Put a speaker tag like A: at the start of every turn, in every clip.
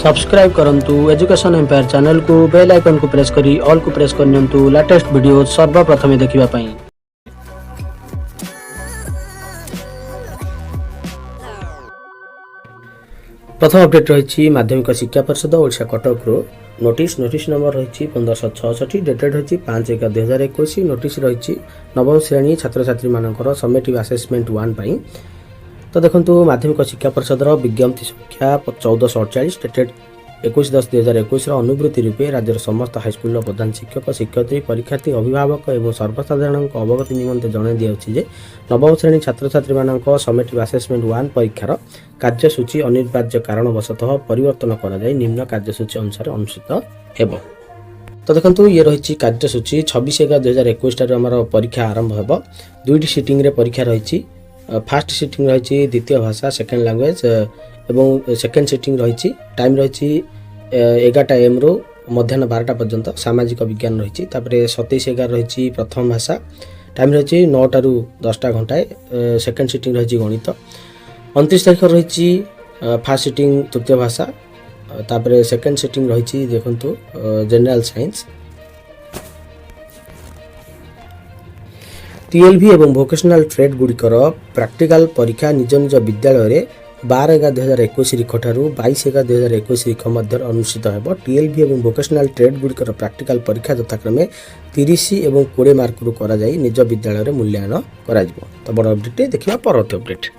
A: Subscribe करंतु education empire channel को bell icon को प्रेस करी ऑल को प्रेस करनियंतु लेटेस्ट वीडियो सर्वप्रथम देखिबा पई। प्रथम अपडेट रही माध्यमिक शिक्षा परिषद ओडिशा कटक रो नोटिस नंबर रही 1566 डेटेड रही 5/1/2021। नोटिस रही नवम श्रेणी छात्र छात्री मानकर समेटिव असेसमेंट 1 पाई। तो देखो माध्यमिक शिक्षा परिषद विज्ञप्ति संख्या 1448 डेटेड 21/10/2021 अनुवृत्ति रूपे राज्यर समस्त हाईस्कल प्रधान शिक्षक शिक्षयित्री परीक्षार्थी अभिभावक और सर्वसाधारण अवगति निमंते जणाई दिया नवम श्रेणी छात्र छात्री मानक समेटिव असेसमेंट 1 परीक्षार कार्यसूची अनिवार्य कारणवशतः परिवर्तन कराई निम्न कार्यसूची अनुसार अनुष्ठित हेब। तो देखो ये रही कार्यसूची 26/1/2021 आम परीक्षा आरंभ हो। दुईटी सिटिंग रे परीक्षा रही। फास्ट सिटिंग रही द्वितीय भाषा सेकेंड लैंग्वेज एवं सेकेंड सिटिंग रही टाइम रही 11 AM रु मध्याह्न 12टा पर्यंत सामाजिक विज्ञान रही। 27/11 रही प्रथम भाषा टाइम रही 9टा रु 10टा घंटाए सेकेंड सिटिंग रही गणित। 29 तारीख रही फास्ट सिटिंग तृतीय भाषा सेकेंड सिटिंग रही देखु जनरल साइंस। TLV एवं भोकेशनल ट्रेड गुड़िकर प्रैक्टिकल परीक्षा निज निज विद्यालय 12/1/2021 रिख ठारू 22/1/2021 रिख मध्य अनुष्ठित हो। TLV एवं भोकेशनल ट्रेड गुड़िकर प्रैक्टिकल परीक्षा यथाक्रमे 30 एवं 20 मार्क करा जाई निज विद्यालय मूल्यांकन करा जिवो। तो बड़ अपडेट देखिबा परवर्ती अपडेट।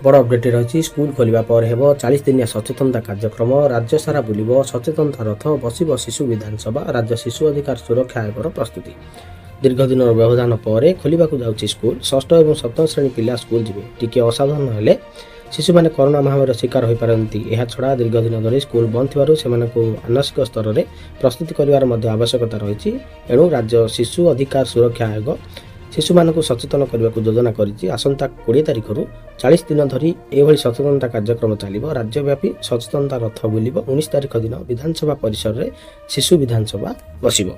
A: बड़ अपडेट रही स्कूल खोलिबा पर हेबो 40 दिनिया सचेतनता कार्यक्रम राज्य सारा बुलिबो सचेतनता रथ बसिबो शिशु विधानसभा राज्य शिशु अधिकार सुरक्षा आयोगर प्रस्तुति। दीर्घ दिन व्यवधान पर खोलिबाकू जाउछि स्कूल। षष्ठ और सप्तम श्रेणी पिला स्कूल जिवे टिके असाधारण हेले शिशु माने कोरोना महामारी शिकार होई पारंती। एहा छडा दीर्घ दिन धरि स्कूल बंद थिबारु सेमानकू मानसिक स्तर रे प्रस्तुति करिवार मध्ये आवश्यकता रहिछि। एणु राज्य शिशु अधिकार सुरक्षा आयोग शिशु मानकू सचेतन करबाकू योजना करिछि। आसंता 20 तारिख रु 40 दिन धरि एभली सचेतनता कार्यक्रम चलिबो। राज्यव्यापी सचेतनता रथ बुलिबो। 19 तारिख दिन विधानसभा परिसर रे शिशु विधानसभा बसिबो।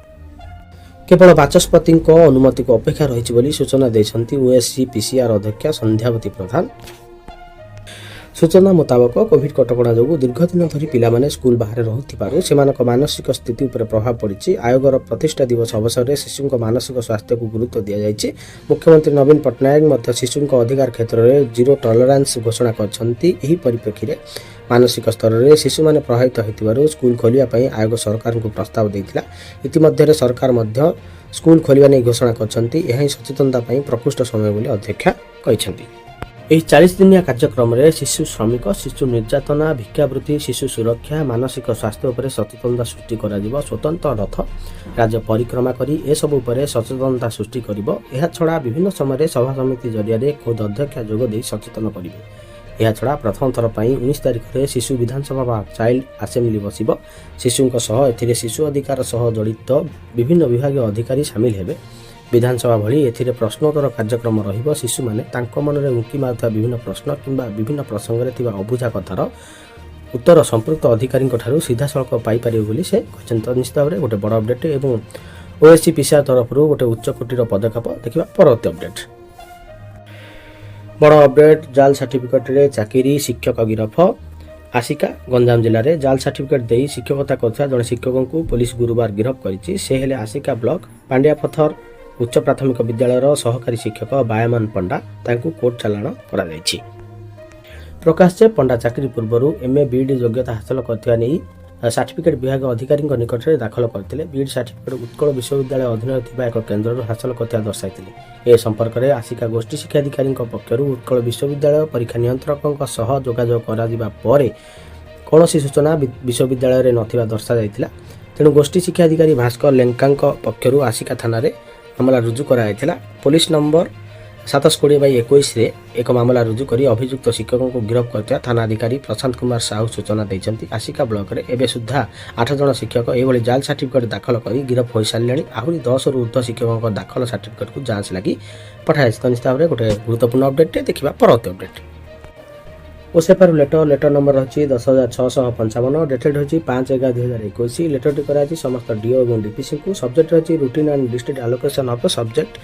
A: केवल बाचस्पति अनुमति को अपेक्षा रही सूचना देते ओएससी पीसीआर अध्यक्षा संध्यावती प्रधान। सूचना मुताबक कोविड कटकणा जो दीर्घ दिन धरी पिलामाने स्कूल बाहर रहुथिबारु सेमानक मानसिक स्थिति उपर प्रभाव पड़ी। आयोगर प्रतिष्ठा दिवस अवसर में शिशु मानसिक स्वास्थ्य को गुरुत्व दि जाइए। मुख्यमंत्री नवीन पट्टनायक शिशु अधिकार क्षेत्र में जीरो टॉलरेंस घोषणा कर परिप्रेक्षी में मानसिक स्तर में शिशु माने प्रभावित होइतिबारु स्कूल खोलिया आयोग सरकार को प्रस्ताव देथिला। इतिमध्य सरकार मध्य स्कूल खोलिया नहीं घोषणा करछंती। एही सचेतनता प्रकृष्ट समय बोली अध्यक्षा कहिसंती। एही 40 दिनिया कार्यक्रम में शिशु श्रमिक शिशु निर्यातना भिक्षावृत्ति शिशु सुरक्षा मानसिक स्वास्थ्य उपर सचेतनता सृष्टि करा स्वतंत्र रथ राज्य परिक्रमा करी ए सब उपर सचेतनता सृष्टि करिवो। एहा छडा विभिन्न समय सभा समिति जरिया खुद अध्यक्षा जोग दे सचेतन करिवे। एहा छडा प्रथम थर पई 19 तारिख रे शिशु विधानसभा चाइल्ड असेंबली बसिबो। शिशुंक सह एथिरे शिशु अधिकार सह जड़ित विभिन्न विभागीय अधिकारी शामिल हेबे। विधानसभा भली एथिरे प्रश्नोत्तर कार्यक्रम रहिबो। शिशु माने तांको मन रे उंकी मारुवा विभिन्न प्रश्न किंबा विभिन्न प्रसंग रे थिबा अबुझा कथार उत्तर संपृक्त अधिकारी ठारू सीधा सड़क पाई पारिबो बोली से कहछन। निश्चित भाव गोटे बड़ अपडेट एवं ओएससी पीसीआर तरफ गोटे उच्च कोटीर पदक्षेप देखिबा परवर्ती अपडेट। बड़ अपडेट जाल सर्टिफिकेट रे चाकरी शिक्षक गिरफ। आसिका गंजाम जिले में जाल सर्टिफिकेट दे शिक्षकता करथिबा जने शिक्षक को पुलिस गुरुवार गिरफ करिछि। से हेले आसिका ब्लॉक पांड्या पथर उच्च प्राथमिक विद्यालय सहकारी शिक्षक बायमान पंडा तांकू कोर्ट चालाण करा जायछि। प्रकाश पंडा चाकरी पूर्व एमए बीएड योग्यता हासिल करथिबा नै सर्टिफिकेट विभाग अधिकारी निकट में दाखल करते। बीएड सर्टिफिकेट उत्कल विश्वविद्यालय अधीन थिबा एक केन्द्र हासिल करथिबा दर्शाइथिले। ए संपर्क में आसिका गोष्ठी शिक्षाधिकारी पक्षर उत्कल विश्वविद्यालय परीक्षा नियंत्रक सह जोगाजोग करा जिबा परे कौनसी सूचना विश्वविद्यालय रे नथिबा दर्शा जाइथिला। तेणु गोष्ठी शिक्षाधिकारी भास्कर लेंका पक्षर आसिका थाना रे मामला रुजु कराइथिला। पुलिस नंबर 720/21 रे एक मामला रुजु करी अभियुक्त शिक्षकों को गिरफ्त करथिबा थाना अधिकारी प्रशांत कुमार साहू सूचना दैछंती। आसिका ब्लॉक रे एबे सुद्धा 8 जन शिक्षक एभली जाल सर्टिफिकेट दाखल करी गिरफ्त होई सारलेनी। आहुरी 10 रु ऊर्ध्व शिक्षकों दाखल सर्टिफिकेट को जांच लगी पठाई। निश्चित भाव गोटे गुरुत्वपूर्ण अपडेट देखिबा परवर्ती अपडेट। ओसेफार लेटर नंबर रही 10,655 डेटेड रही 5/1/2021। लेटरटी कराई समस्त डीओ और डीपीसी को। सब्जेक्ट रही routine and district allocation of subject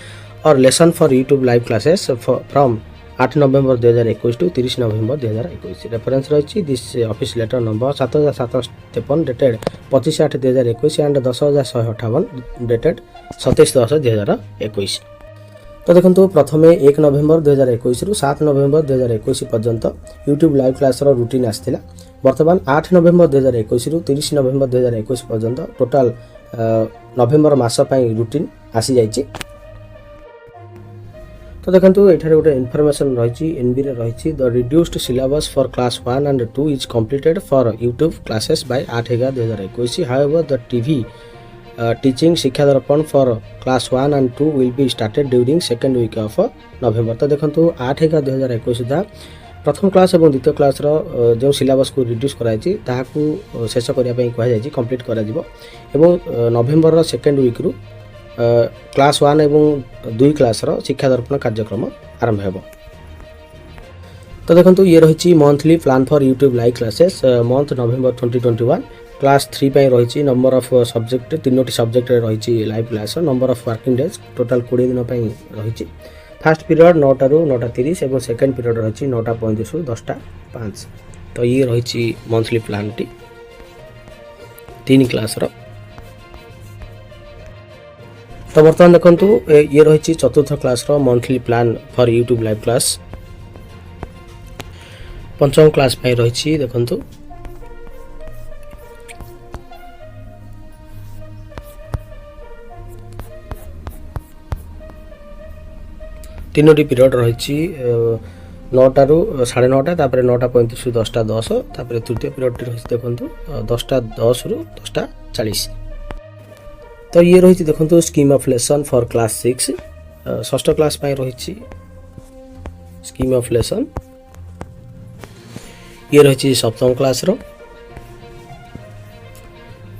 A: और lesson for YouTube live classes from 8 November 2021 to 30 November 2021 reference रही this office letter number 7753 dated 25/8/2021 and 10158 dated 27/10/2021। तो देखो प्रथम 1 नवेम्बर 2021 रु 7 नवेम्बर 2021 पर्यंत यूट्यूब लाइव क्लास रूटीन आसाला। बर्तमान 8 नवेम्बर 2021 रु 30 नवेम्बर 2021 पर्यंत टोटाल नवेम्बर मास रूटीन आसी जाइए। तो देखो ये गोटे इनफॉरमेशन रही एनबी रही the reduced syllabus for class 1 and 2 is completed for YouTube classes by 8/11/2021। However the TV teaching Shiksha Darpan for class 1 and 2 will be started during second week of November. तो देखो 8/11/2021 सुधा प्रथम क्लास और द्वितीय क्लास जो syllabus को reduce कराई शेष करने कहुई कंप्लीट कर नवेम्बर सेकेंड वीक रु क्लास 1 एवं 2 क्लास शिक्षा दर्पण कार्यक्रम आरंभ हो। तो देखो ये रही monthly plan for YouTube live classes month November 2021। Class 3 रही नंबर ऑफ सब्जेक्ट 3टी सब्जेक्ट रही live class number of working days total 20 दिन रही। फास्ट पीरियड 9टा रु 9:30 और सेकेंड पीरियड रही 9:35 रु 10:05। तो ये रही मंथली प्लान टी 3 क्लास रो। तो बर्तमान देखो ये रही चतुर्थ क्लास रो monthly plan for YouTube live class. पंचम क्लास रही देखो तीनोटी पीरियड रही 9टा रु 9:30 तापर 9:35 रु 10:10 तापर तृतीय पीरियड रही देखो 10:10 रु 10:40। तो ये रही देखो scheme of lesson for class 6 षष्ठ क्लास रही स्कीम ऑफ लेसन। ये रही सप्तम क्लास रो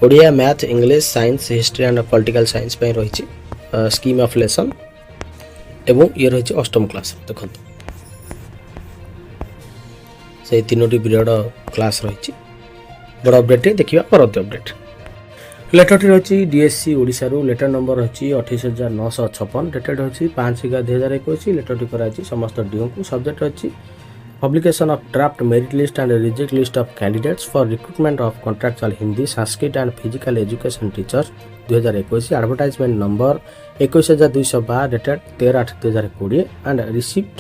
A: Odia math English science history and political science रही स्कीम ऑफ लेसन एवं ये रही अष्टम क्लास देखो से 3टी पीरियड क्लास रही। बड़ अपडेट देखिए परवर्ती अपडेट लेटर टी रही डीएससी ओडिशा रु लेटर नंबर रही 28,956 डेटेड रही 5/11/2021। लेटर टी कराई समस्त डीओ को सब्जेक्ट रही publication of draft merit list and reject list of candidates for recruitment of contractual Hindi Sanskrit and physical education teachers 2021। Advertisement number 21,212 dated 13/8/2020 and receipt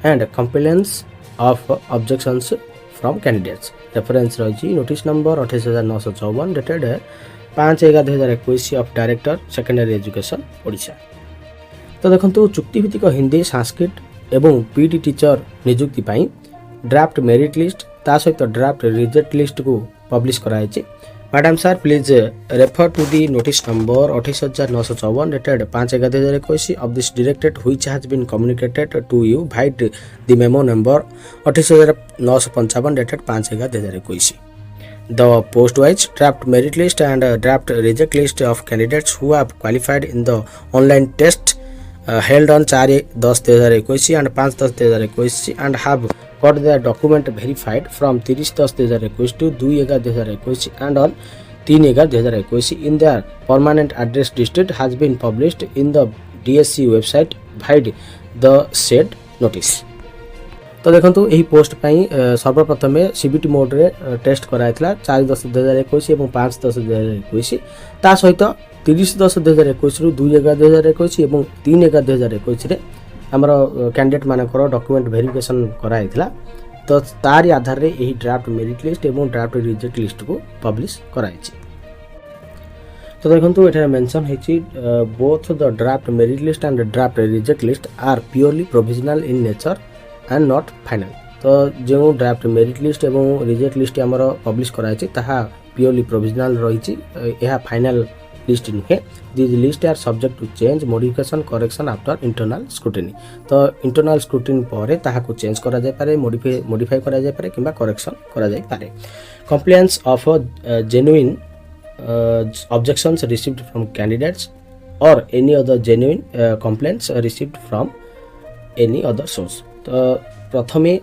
A: and complaints of objections from candidates. Reference रही notice number 28,954 dated 5/11/2021 of director secondary education Odisha. तो देखो चुक्तिभित्तिक हिंदी संस्कृत एवं PT teacher नियुक्ति पाई draft merit list ता सहित draft reject list को publish कराई। Madam sir please refer to the notice number 28,954 dated 5/11/2021 of this directorate which has been communicated to you vide the memo number 28,955 dated 5/11/2021। The post-wise draft merit list and draft reject list of candidates who have qualified in the online test held on 4/10/2021 and 5/10/2021 and have got their document verified from 30/10/2021 to 2/11/2021 and on 3/11/2021 in their permanent address district has been published in the DSC website via the said notice। तो देखो यही post सर्वप्रथम CBT mode रे test कराई 4/10/2021 और 5/10/2021 ता सहित 30/10/2021 रु 2/11/2021 और 3/11/2021 रे हमर कैंडिडेट मानकर डॉक्यूमेंट वेरिफिकेशन कराई। तो तारी आधार रे यही ड्राफ्ट मेरिट लिस्ट और ड्राफ्ट रिजेक्ट लिस्ट को पब्लिश कराई। तो देखो ये मेंशन है both the draft merit list and draft reject list are purely provisional in nature and not final. तो जो ड्राफ्ट मेरिट लिस्ट एवं रिजेक्ट लिस्ट आमर पब्लिश कराई प्योरली प्रोविजनल रही फाइनल लिस्ट नुहे। This list are subject to change modification correction after internal scrutiny. तो internal scrutiny पर ताहाको चेंज करा जाय पारे मॉडिफाई करा जाय पारे किंबा करेक्शन करा जाय पारे। Complaints of genuine objections received from candidates और any other genuine complaints received from any other source. तो प्रथमे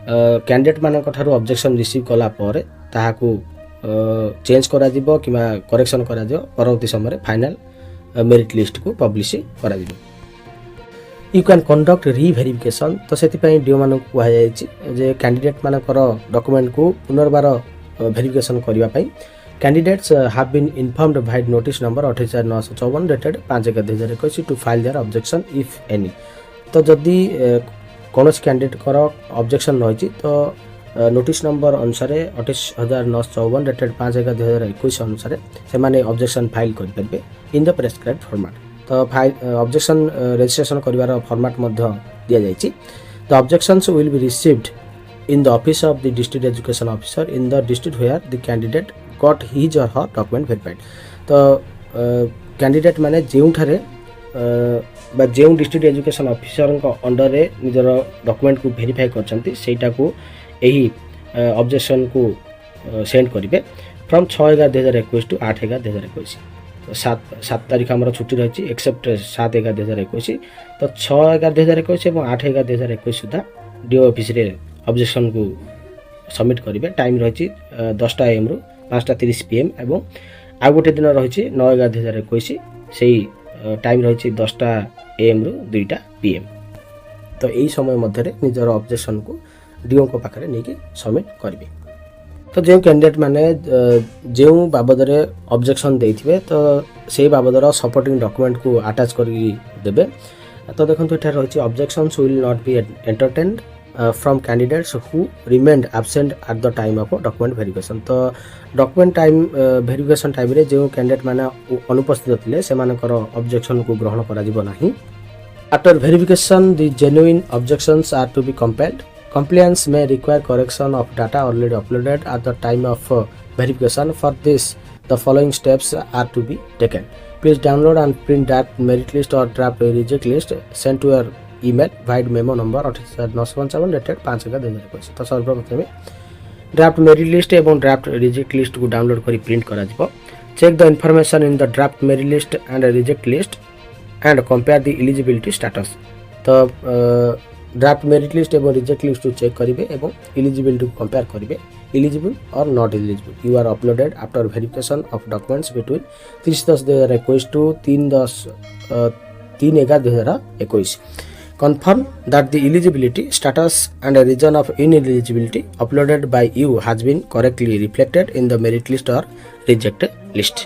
A: कैंडिडेट मानक ठारू ऑब्जेक्शन रिसीव कला पर ताहाको चेंज करा दिबो किबा करेक्शन करा दिबो परवर्ती समय फाइनल मेरिट लिस्ट को पब्लिश करा दिबो। यू कैन कंडक्ट रिभेरिफिकेशन तो से डीओ मान कहुई जे कैंडिडेट मानकर डॉक्यूमेंट को पुनर्बार भेरिफिकेशन करने candidates have been informed by notice number 28954 dated 5/1/2021 to file their objection if any. तो जदि कौन कैंडिडेट कर ऑब्जेक्शन रही तो नोटिस नंबर अनुसार 28954 डेटेड 5/1/2021 अनुसार से माने ऑब्जेक्शन फाइल करेंगे इन द प्रेस्क्राइब्ड फॉर्मेट। तो फाइल ऑब्जेक्शन रजिस्ट्रेशन करिवार फॉर्मेट मध्य दिया जायछि। The objections will be received in the office of the district education officer in the district where the candidate got his or her document verified। तो candidate माने जेउ ठारे बा जेउ district education officer को under रे निजर डॉक्यूमेंट को verify करछंती सेटा को एही ऑब्जेक्शन को सेंड करिवे फ्रॉम 6/11/2021 टू 8/11/2021। तो 7 तारीख हमर छुट्टी रही एक्सेप्ट 7/11/2021। तो 6/11/2021 और 8/11/2021 सुधा डीओ ऑफिस रे ऑब्जेक्शन को सबमिट करेंगे। टाइम रही 10टा AM रु 5:30 PM और आ गोटे दिन रही 9/11/2021 से टाइम रही 10टा AM रु 2टा PM। तो यही समय मध्य निजर ऑब्जेक्शन को डीओ को पाखे नहीं सबमिट करेंगे। तो जो कैंडिडेट माने जो बाबद ऑब्जेक्शन देते तो से बाबदर सपोर्टिंग डॉक्यूमेंट को अटैच करदे। तो देखो ये रही objections will not be entertained from candidates who remained absent at the time of document verification। तो डॉक्यूमेंट टाइम वेरिफिकेशन टाइम रे जो कैंडिडेट माने अनुपस्थित थिले से मानकर ऑब्जेक्शन को ग्रहण करा जिवो नाही। After verification the genuine objections are to be compelled. compliance may require correction of data already uploaded at the time of verification। for this the following steps are to be taken। please download and print draft merit list or draft reject list sent to your email via memo number 28957 dated 5/2021। तो सर्वप्रथम draft merit list एवं draft reject list को download करी print करा जिवो। Check the information in the draft merit list and reject list and compare the eligibility status. तो draft merit list एवं reject list को चेक करेंगे और एलिजिबिलिटी को कंपेयर करेंगे एलिजिबल और not eligible. You are uploaded after verification of documents between 30/10/2021 to 3/11/2021। Confirm that the eligibility status and a reason of ineligibility uploaded by you has been correctly reflected in the merit list or reject list।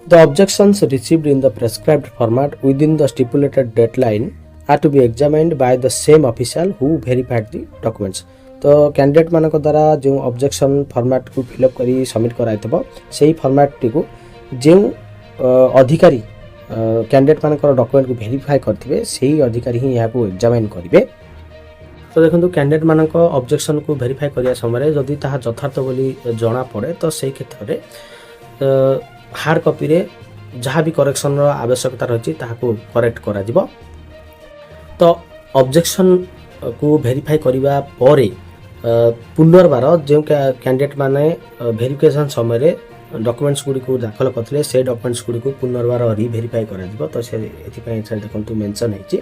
A: The objections received in the prescribed format within the stipulated deadline are to be examined by the same official who verified the documents। तो candidate मानक द्वारा जो objection format को fill up करी submit कराइथबो सेही format T को जो अधिकारी कैंडिडेट मानकर डॉक्यूमेंट को वेरीफाई करथिबे सेही अधिकारी ही यहाँ को एग्जामिन करिवे। तो देखो कैंडिडेट मानक ऑब्जेक्शन को वेरीफाई करिया समय जदि ताहा यथार्थ बोली जणा पड़े तो सेही क्षेत्र रे हार्ड कॉपी रे जहाँ भी करेक्शन रो आवश्यकता रही ताहा को करेक्ट करा जिवो। तो ऑब्जेक्शन को वेरीफाई करिवा परे पुनर्बार जो कैंडिडेट माने वेरिफिकेशन समय रे डॉक्यूमेंट्स गुडी को दाखल करथिले से डॉक्यूमेंट्स गुडी को पुनर्बार रिवेरीफाई करा जिवो। तो से एथिपाई से देखंतु मेंशन हैछि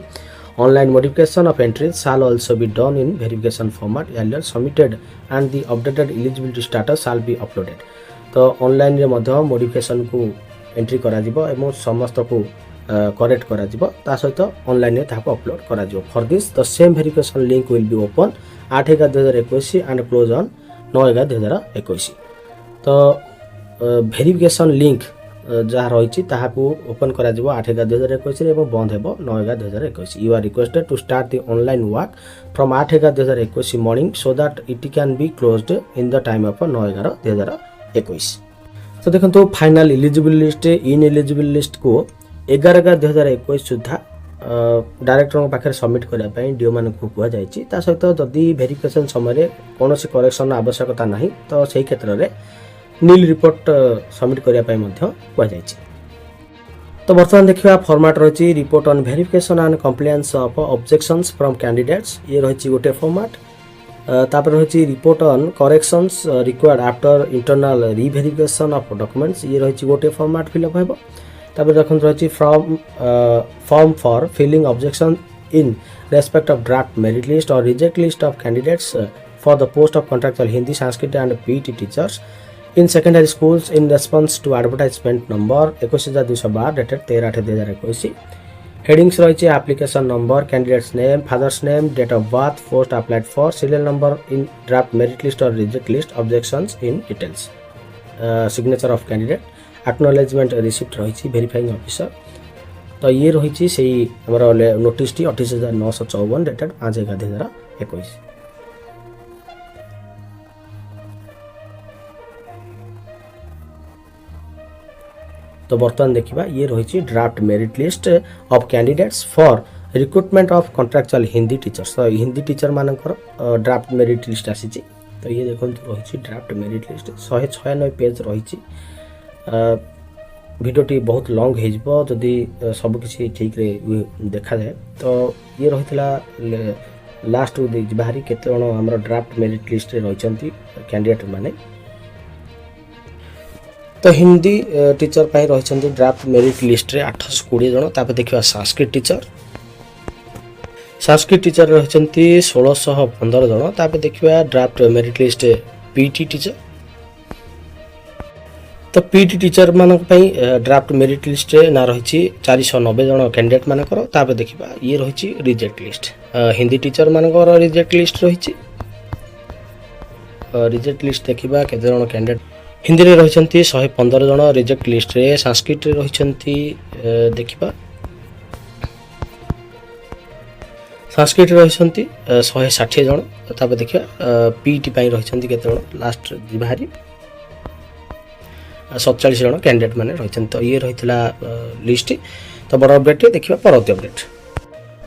A: online modification of entries shall also be done in verification format earlier submitted and the updated eligibility status shall be uploaded। तो ऑनलाइन रे मध्य मॉडिफिकेशन को एंट्री करा जिवो एवं समस्त को करेक्ट करा जिवो ता सहित ऑनलाइन रे ताको अपलोड करा जिवो। For this the same verification link will be open 8/11/2021 and close on 9/11/2021। तो वेरिफिकेशन लिंक जहाँ रही ओपन करा 8/11/2021 और बंद हो 9/11/2021। You are requested to start the online work from 8/11/2021 morning so that it can be closed in the time of 9/11/2021। तो देखो final eligible list ineligible list को 11/11/2021 सुधा डायरेक्टर पाखे सबमिट करने डीओ मान को कह जाए। सहित जदि वेरिफिकेशन समय कौन करेक्शन आवश्यकता ना तो सही क्षेत्र में नील रिपोर्ट सबमिट करने कह जाए। तो बर्तमान देखा फॉर्मेट रही report on verification and compliance of objections from candidates ये रही गोटे फॉर्मेट। तापर रही report on corrections required after internal reverification of documents ये रही गोटे फॉर्मेट फिलअप हो। तापर देखो रही form for filling objection in respect of draft merit list और reject list of candidates for the post of contractual Hindi Sanskrit and PT teachers in secondary schools in response to advertisement number 21212 dated 13/8/2021। Headings रही application number, candidate's name, father's name, date of birth, post applied for, serial number in draft merit list और reject list, objections in details, signature of candidate, acknowledgement receipt रही verifying officer. तो ये रही से notice T 28,954 dated 5/11/2021। तो बर्तमान देखा ये रही draft merit list of candidates for recruitment of contractual Hindi teachers. तो हिंदी टीचर मानकर ड्राफ्ट मेरिट लिस्ट आसी। तो ये देखो रही ड्राफ्ट मेरिट लिस्ट 196 पेज रही। भिडियोटी बहुत लॉन्ग हो जदि सबकि ठीक रे देखा जाए। तो ये रही लास्ट बाहरी केते जण हमर ड्राफ्ट मेरिट लिस्ट रही कैंडिडेट माने। तो हिंदी टीचर पाई रही ड्राफ्ट मेरिट लिस्ट रे 820 जण। तापर देखिबा संस्कृत टीचर रही 1615 जण। तापर देखिबा draft merit list PT teacher. तो पीटी टीचर मान ड्राफ्ट मेरिट लिस्ट ना रही 490 जण कैंडिडेट मानकर। तापर देखिबा ये रही रिजेक्ट लिस्ट। हिंदी टीचर मानकर रिजेक्ट लिस्ट रही। रिजेक्ट लिस्ट देखिबा केते जण कैंडिडेट हिंदी रे रही 115 जण रिजेक्ट लिस्ट रे। संस्कृत रे रही देखिबा संस्कृत रही 160 जण। तापर देखिबा पीटी पाई रही केते जण लास्ट बाहरी 47 जण कैंडिडेट माने रही। तो ये रही लिस्ट। तो बड़ अपडेट देखिबा परवर्ती अपडेट।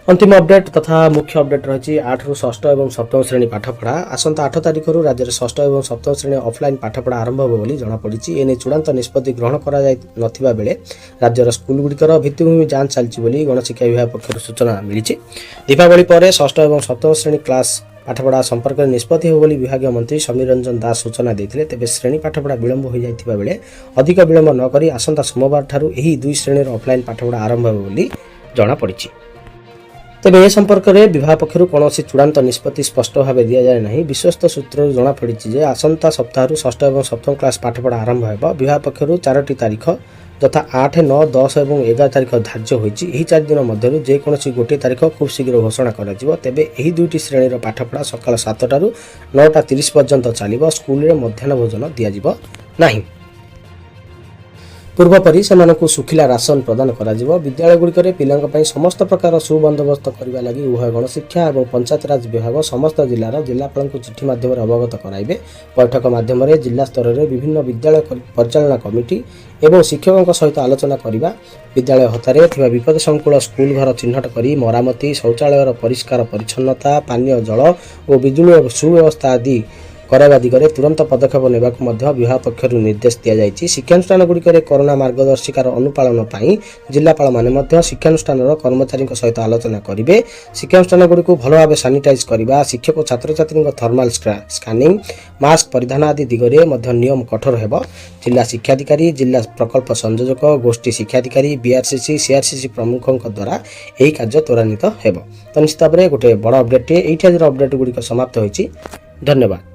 A: अंतिम अपडेट तथा मुख्य अपडेट रही 8 रु 6 और 7 श्रेणी पाठपढ़ा। आसंता 8 तारिख रु राज्य में 6 और 7 श्रेणी ऑफलाइन पाठपढ़ा आरंभ हो बोली जଣାपड़ी। एने चूड़ांत निष्पत्ति ग्रहण करा नथिबा बेले राज्यर स्कूल गुड़िकर भित्तिभूमि जांच चलती गणशिक्षा विभाग पक्षर सूचना मिली। दीपावली पर 6 और 7 श्रेणी क्लास पाठपढ़ा संपर्क में निष्पत्ति हो बोली विभाग मंत्री समीर रंजन दास सूचना देते। तेज श्रेणी पाठपढ़ा विलंब हो जाता बेले अधिक विलंब नक आसंता सोमवार ठारू एही 2 श्रेणी ऑफलाइन पाठपढ़ा आरंभ हो बोली जଣାपड़ी। तेज ए संपर्क में विभाग पक्षर कौन चूड़ांत निष्पत्ति स्पष्ट भाव दि जाए ना। विश्वस्त सूत्र जଣାपड़ी आसंता सप्ताह 6 और 7 क्लास पाठपढ़ा आरंभ हो। विभाग पक्षर 4टी तारीख तथा 8, 9, 10 और 11 तारीख धार्य होती। 4 दिन मध्य जेकोसी गोटे तारीख खूब शीघ्र घोषणा कर तेबे यही 2टी श्रेणी पाठपढ़ा सकाल 7टारू 9:30 पर्यंत चलो। स्कूल में मध्याह्न भोजन दिज्व नहीं। पूर्वपरी सेमानकु सुखिला राशन प्रदान करा जिवो। विद्यालय गुड़िकर पिलांक पई समस्त प्रकार सुबंदोबस्त करबा लागि उभय गणशिक्षा और पंचायत राज विभाग समस्त जिलार जिलापालଙ୍କୁ चिठी माध्यम अवगत कराइबे। बैठक माध्यम जिला स्तर में विभिन्न विद्यालय परिचालना कमिटी एवं शिक्षकों सहित आलोचना करबा। विद्यालय हतारे थिबा विपद संकुल स्कूल घर चिन्हट करी मरामती, शौचालय परिष्कार परिच्छन्नता, पानीय जल और बिजुली सुव्यवस्था आदि करावा दिगरे तुरंत पदक्षेप नेबाकु मध्य विभाग पक्षर निर्देश दिया जायछि। शिक्षानुष्ठान गुड़िकर कोरोना मार्गदर्शिकार अनुपालन पाई जिलापाल माने मध्य शिक्षानुष्ठान कर्मचारी सहित आलोचना करेंगे। शिक्षानुष्ठान गुड़ी को भल भाव सानिटाइज करने, शिक्षक और छात्र छात्री थर्माल स्कानिंग, मास्क परिधान आदि दिगरे मध्य नियम कठोर हेबो। जिला शिक्षाधिकारी, जिला प्रकल्प संयोजक, गोष्ठी शिक्षाधिकारी, बीआरसीसी, सीआरसीसी प्रमुखों द्वारा यही कार्य त्वरान्वित हेबो। तो निश्चित भाव में गोटे बड़ अपडेट ये अपडेट गुड़िक समाप्त होइछि। धन्यवाद।